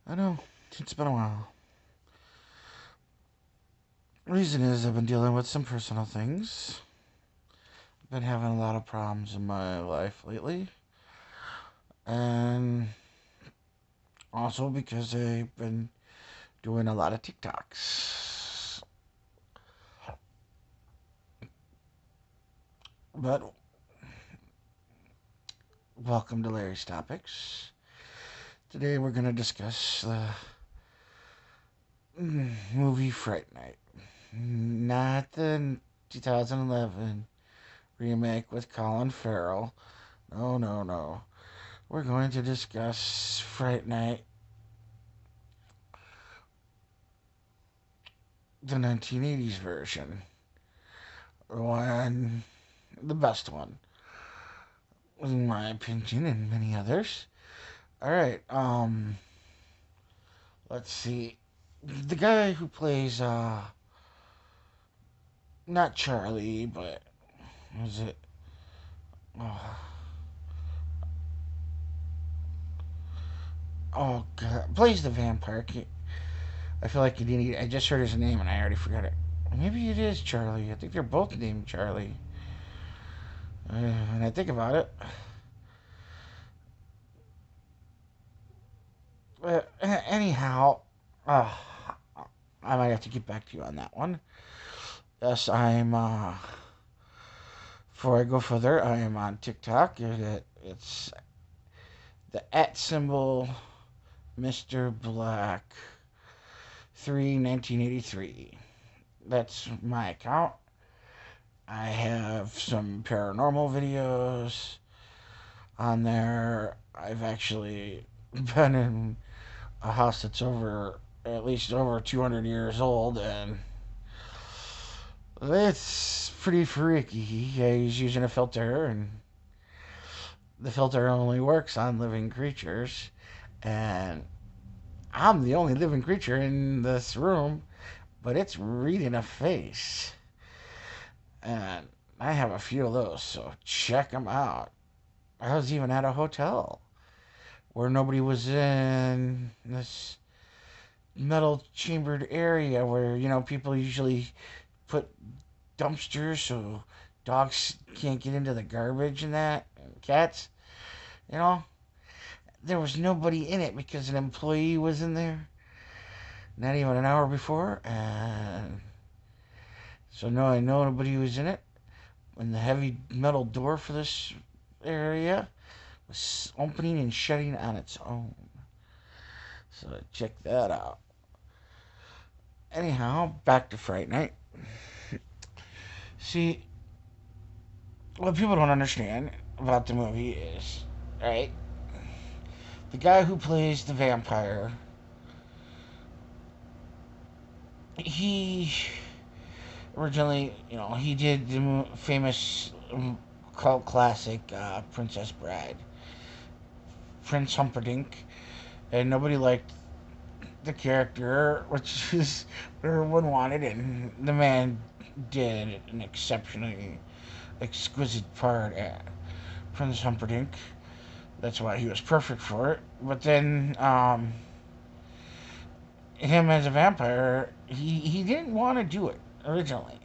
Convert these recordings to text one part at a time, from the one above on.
I know. It's been a while. Reason is I've been dealing with some personal things. Been having a lot of problems in my life lately. And also because I've been doing a lot of TikToks. But welcome to Larry's Topics. Today we're going to discuss the movie Fright Night. Not the 2011 remake with Colin Farrell. No, no, no. We're going to discuss Fright Night, the 1980s version. One, the best one, in my opinion, and many others. All right, let's see. The guy who plays, not Charlie, but was it? Oh, oh God, plays the vampire. I feel like you didn't. I just heard his name and I already forgot it. Maybe it is Charlie. I think they're both named Charlie. And I think about it. Anyhow, uh, I might have to get back to you on that one. Yes, before I go further, I am on TikTok. It's the at symbol Mr. Black 1983. That's my account. I have some paranormal videos on there. I've actually been in a house that's at least over 200 years old, and it's pretty freaky. Yeah, he's using a filter, and the filter only works on living creatures. And I'm the only living creature in this room, but it's reading a face. And I have a few of those, so check them out. I was even at a hotel where nobody was in this metal chambered area where, people usually put dumpsters so dogs can't get into the garbage and that, and cats, you know. There was nobody in it because an employee was in there not even an hour before, and so no, I know nobody was in it. And the heavy metal door for this area was opening and shutting on its own. So check that out. Anyhow, back to Fright Night. See, what people don't understand about the movie is, right? The guy who plays the vampire, he originally, he did the famous cult classic Princess Bride, Prince Humperdinck, and nobody liked the character, which is what everyone wanted, and the man did an exceptionally exquisite part at Prince Humperdinck. That's why he was perfect for it. But then, him as a vampire, he didn't want to do it originally.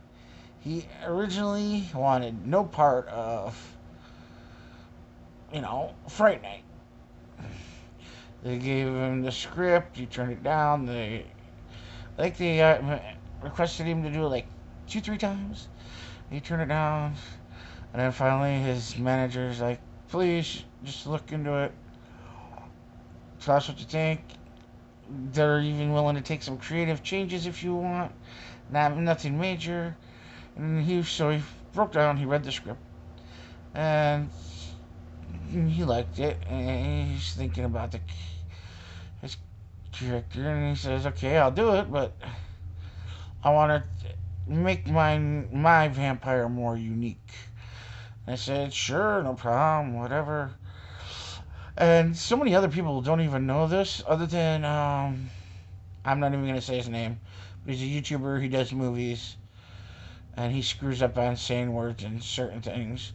He originally wanted no part of, Fright Night. They gave him the script. He turned it down. They requested him to do it like two, three times. He turned it down, and then finally his manager's like, "Please, just look into it. Tell us what you think." They're even willing to take some creative changes if you want. Nothing major. And he broke down. He read the script, and he liked it. And he's thinking about his character, and he says, "Okay, I'll do it, but I want to make my vampire more unique." And I said, "Sure, no problem, whatever." And so many other people don't even know this, other than I'm not even gonna say his name, but he's a YouTuber. He does movies, and he screws up on saying words and certain things.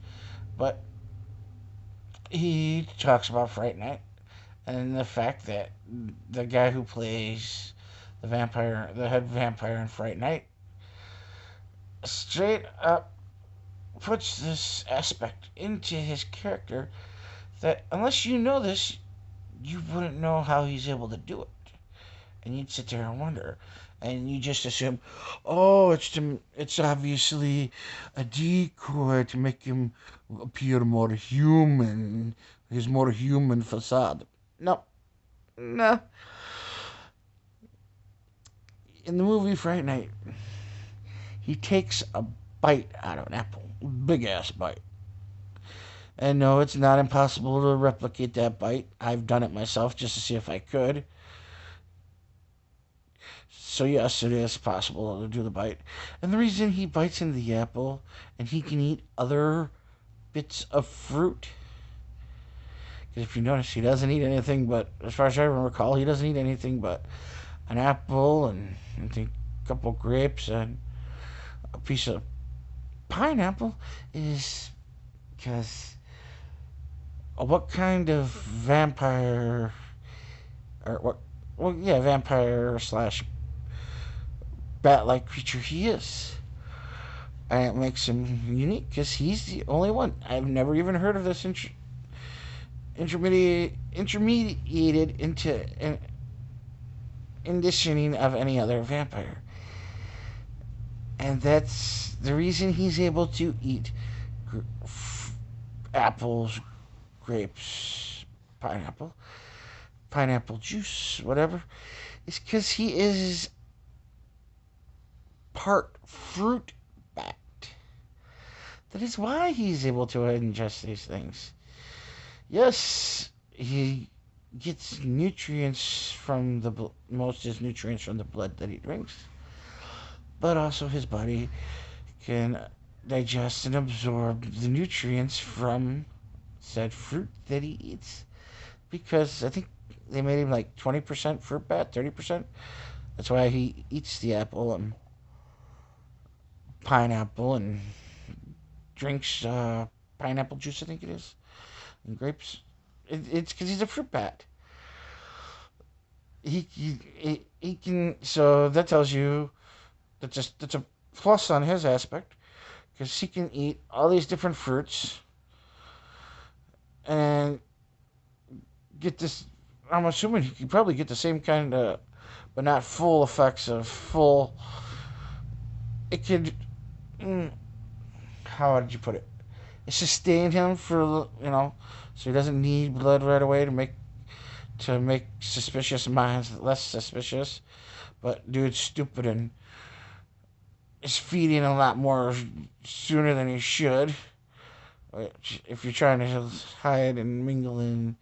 But he talks about Fright Night, And the fact that the guy who plays the head vampire in Fright Night, straight up puts this aspect into his character that unless you know this, you wouldn't know how he's able to do it. And you'd sit there and wonder. And you just assume, oh, it's obviously a decoy to make him appear more human, his more human facade. No, no. In the movie Fright Night, he takes a bite out of an apple, big ass bite. And no, it's not impossible to replicate that bite. I've done it myself just to see if I could. So yes, it is possible to do the bite. And the reason he bites into the apple and he can eat other bits of fruit, because if you notice, he doesn't eat anything but, as far as I recall, he doesn't eat anything but an apple and I think a couple grapes and a piece of pineapple. Is because what kind of vampire or what? Well, yeah, vampire slash bat-like creature he is. And it makes him unique because he's the only one. I've never even heard of this intermediated into an conditioning of any other vampire. And that's the reason he's able to eat apples, grapes, pineapple juice, whatever. It's because he is part fruit bat. That is why he's able to ingest these things. Yes, he gets nutrients from most of his nutrients from the blood that he drinks, but also his body can digest and absorb the nutrients from said fruit that he eats. Because I think they made him like 20% fruit bat, 30%. That's why he eats the apple and pineapple and drinks pineapple juice, I think it is, and grapes. It's because he's a fruit bat. He can. So that tells you that's a plus on his aspect because he can eat all these different fruits and get this. I'm assuming he could probably get the same kind of, but not full effects of full. It could. How did you put it? It sustained him for so he doesn't need blood right away to make suspicious minds less suspicious. But dude's stupid and is feeding a lot more sooner than he should. Which, if you're trying to hide and mingle in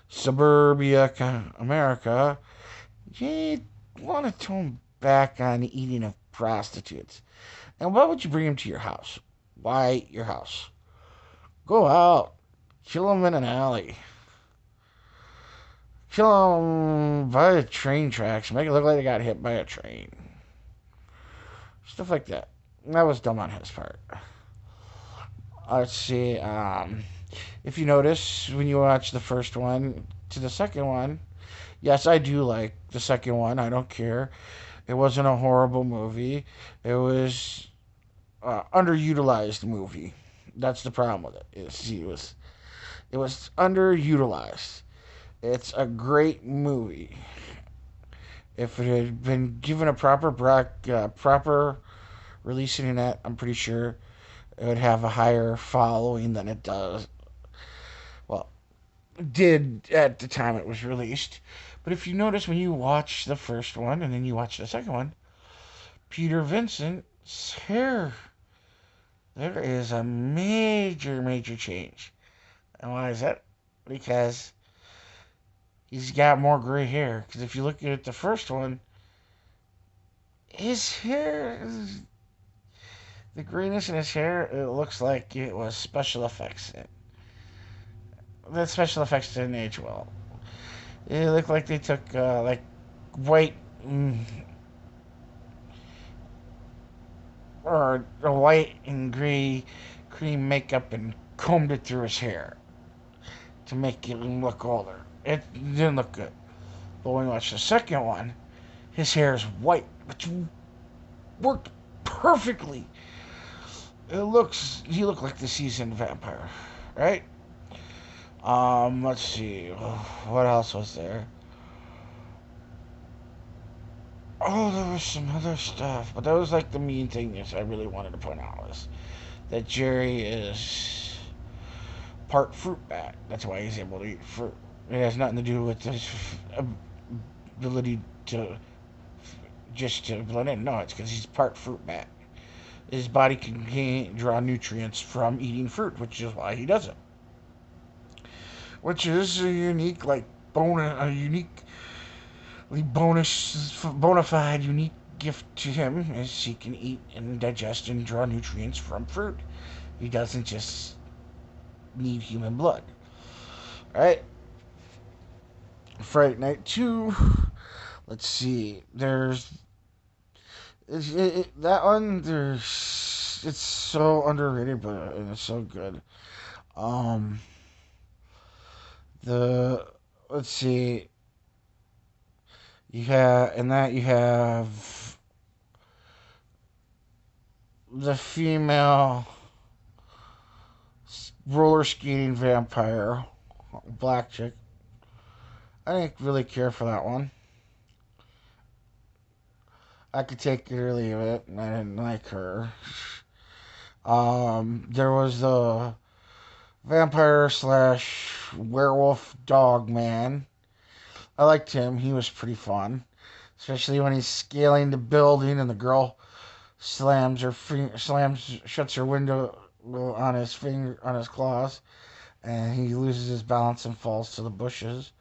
suburbia America, you want to tone back on the eating of prostitutes. And why would you bring him to your house? Why your house? Go out. Kill him in an alley. Kill him by the train tracks. Make it look like they got hit by a train. Stuff like that. That was dumb on his part. Let's see. If you notice, when you watch the first one to the second one, yes, I do like the second one. I don't care. It wasn't a horrible movie. It was underutilized movie. That's the problem with it. It was underutilized. It's a great movie. If it had been given a proper releasing in that, I'm pretty sure it would have a higher following than it does. Well, did at the time it was released. But if you notice when you watch the first one and then you watch the second one, Peter Vincent's hair, there is a major, major change. And why is that? Because he's got more gray hair. Because if you look at the first one, his hair, the grayness in his hair, it looks like it was special effects. The special effects didn't age well. It looked like they took like white or white and gray cream makeup and combed it through his hair. to make him look older. It didn't look good. But when we watched the second one, his hair is white, which worked perfectly. He looked like the seasoned vampire, right? Let's see, what else was there? Oh, there was some other stuff, but that was like the main thing that I really wanted to point out was that Jerry is part fruit bat. That's why he's able to eat fruit. It has nothing to do with his ability to just to blend in. No, it's because he's part fruit bat. His body can draw nutrients from eating fruit, which is why he does it. Which is a unique, like, a unique, bona fide, unique gift to him, is he can eat and digest and draw nutrients from fruit. He doesn't just need human blood. Alright? Fright Night 2. Let's see. That one, it's so underrated, but it's so good. Um, the, let's see. You have the female roller skating vampire, black chick. I didn't really care for that one. I could take it or leave it, and I didn't like her. There was the vampire slash werewolf dog man. I liked him. He was pretty fun, especially when he's scaling the building and the girl shuts her window on his claws, and he loses his balance and falls to the bushes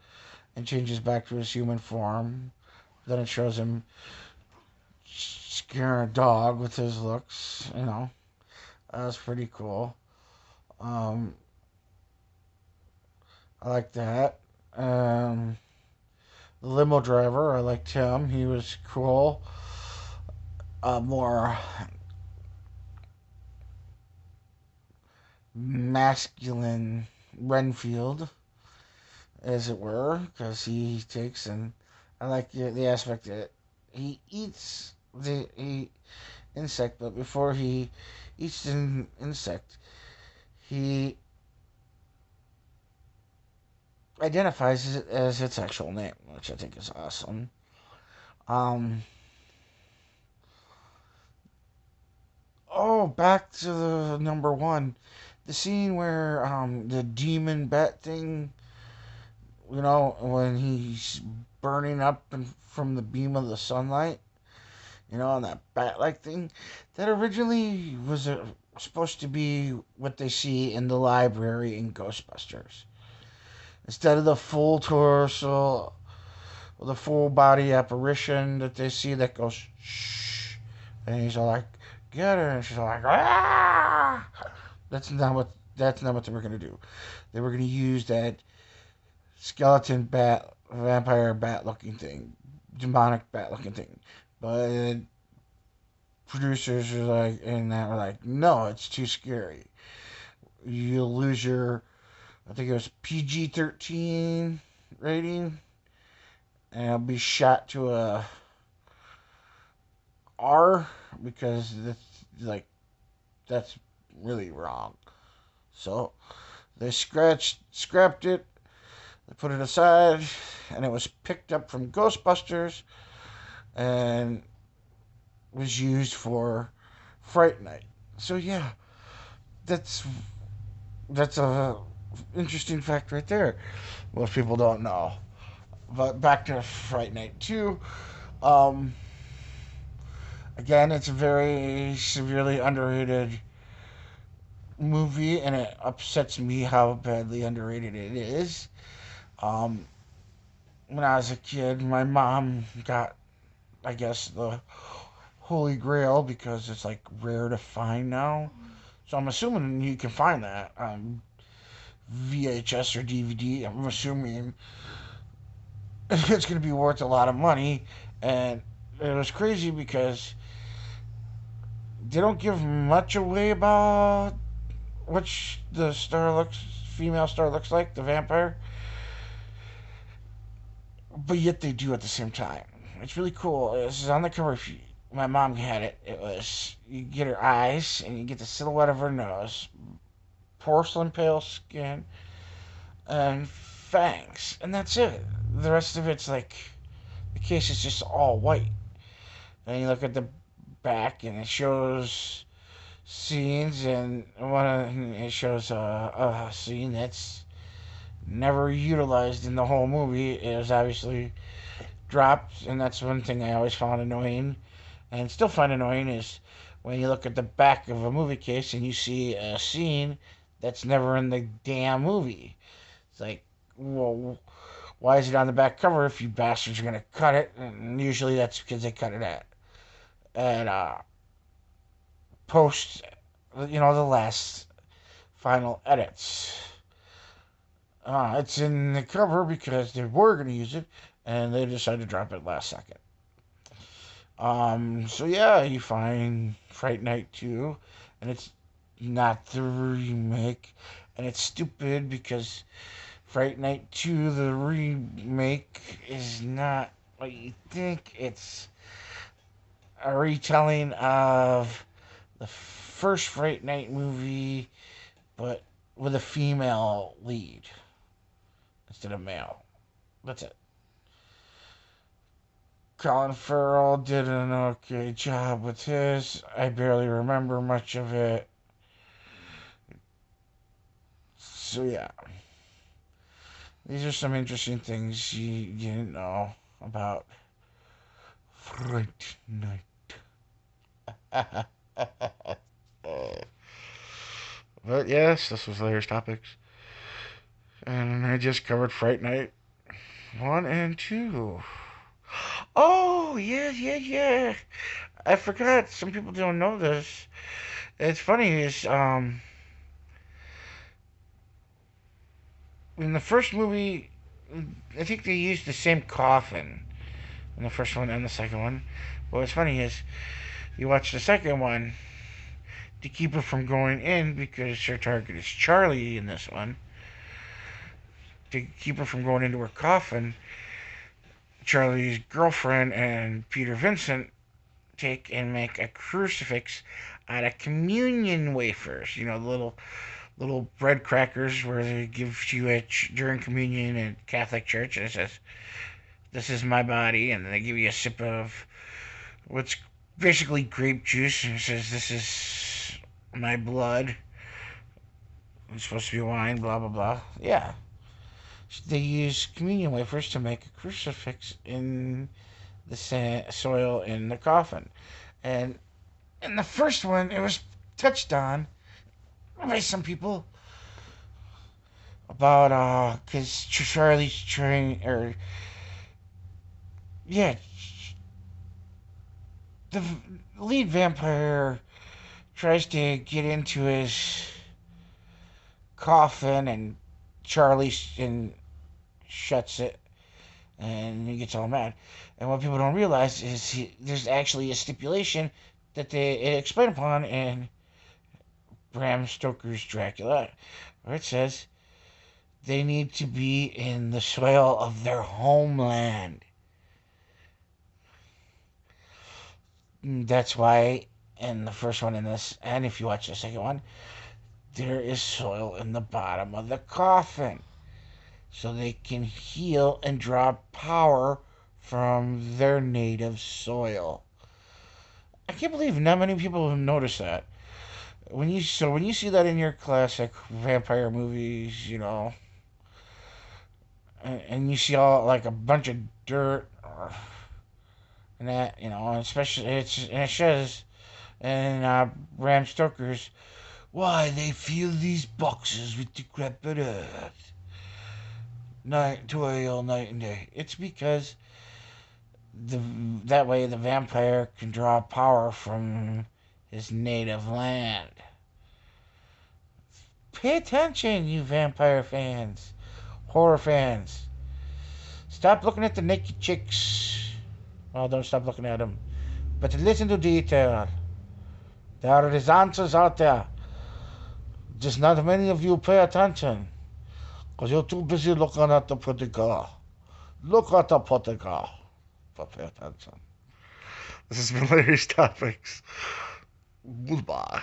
and changes back to his human form. Then it shows him scaring a dog with his looks. That was pretty cool. Um, I like that. The limo driver, I liked him. He was cool. More masculine Renfield, as it were, because he takes and I like the aspect that he eats the insect, but before he eats the insect, he identifies it as its actual name, which I think is awesome. Um, back to the number one, the scene where the demon bat thing, when he's burning up from the beam of the sunlight, on that bat-like thing, that originally was supposed to be what they see in the library in Ghostbusters. Instead of the full torso, or the full body apparition that they see that goes shh, and he's all like, "Get her," and she's all like, "Ah!" That's not what they were gonna do. They were gonna use that skeleton bat, vampire bat looking thing, demonic bat looking thing, but producers were like, no, it's too scary. You'll lose your, I think it was PG-13 rating, and it'll be shot to a R because that's really wrong. So they scrapped it, they put it aside, and it was picked up from Ghostbusters and was used for Fright Night. So yeah, that's a interesting fact right there. Most people don't know. But back to Fright Night 2. Um, Again, it's a very severely underrated movie, and it upsets me how badly underrated it is. Um, when I was a kid, my mom got, I guess, the Holy Grail because it's like rare to find now. So I'm assuming you can find that on VHS or DVD. I'm assuming it's going to be worth a lot of money. And it was crazy because they don't give much away about what the star looks female star looks like, the vampire, but yet they do at the same time. It's really cool. This is on the cover. My mom had it. It was, you get her eyes and you get the silhouette of her nose, porcelain pale skin, and fangs, and that's it. The rest of it's like the case is just all white. And you look at the back, and it shows scenes, and it shows a scene that's never utilized in the whole movie. It was obviously dropped, and that's one thing I always found annoying, and still find annoying, is when you look at the back of a movie case and you see a scene that's never in the damn movie. It's like, well, why is it on the back cover if you bastards are gonna cut it? And usually that's because they cut it at post, the last final edits. It's in the cover because they were gonna use it, and they decided to drop it last second. So yeah, you find Fright Night 2, and it's not the remake, and it's stupid because Fright Night 2, the remake, is not what you think. It's a retelling of the first Fright Night movie, but with a female lead instead of male. That's it. Colin Farrell did an okay job with his. I barely remember much of it. So yeah. These are some interesting things you didn't know about Fright Night. But yes, this was Layers Topics. And I just covered Fright Night 1 and 2. Oh, yeah. I forgot. Some people don't know this. It's funny is, in the first movie, I think they used the same coffin in the first one and the second one. But what's funny is, you watch the second one to keep her from going in, because her target is Charlie in this one. To keep her from going into her coffin, Charlie's girlfriend and Peter Vincent take and make a crucifix out of communion wafers. You know, the little bread crackers where they give to you during communion in Catholic Church, and it says, "This is my body," and then they give you a sip of what's basically grape juice, and it says, "This is my blood." It's supposed to be wine, blah blah blah. Yeah. They use communion wafers to make a crucifix in the soil in the coffin. And in the first one, it was touched on by some people about, because Charlie's trying, or, yeah, the lead vampire tries to get into his coffin, and Charlie shuts it, and he gets all mad. And what people don't realize is there's actually a stipulation that they explain upon in Bram Stoker's Dracula, where it says they need to be in the soil of their homeland. That's why in the first one in this, and if you watch the second one, there is soil in the bottom of the coffin, so they can heal and draw power from their native soil. I can't believe not many people have noticed that. When you see that in your classic vampire movies, and you see all like a bunch of dirt, and that, especially it says in Bram Stoker's, why they fill these boxes with decrepit earth, toil night and day. It's because that way the vampire can draw power from his native land. Pay attention, you vampire fans, horror fans. Stop looking at the naked chicks. Well, don't stop looking at them, but listen to detail. There is answers out there. Just not many of you pay attention. Because you're too busy looking at the pretty girl. Look at the pretty girl. But pay attention. This has been Larry's Topics. Goodbye.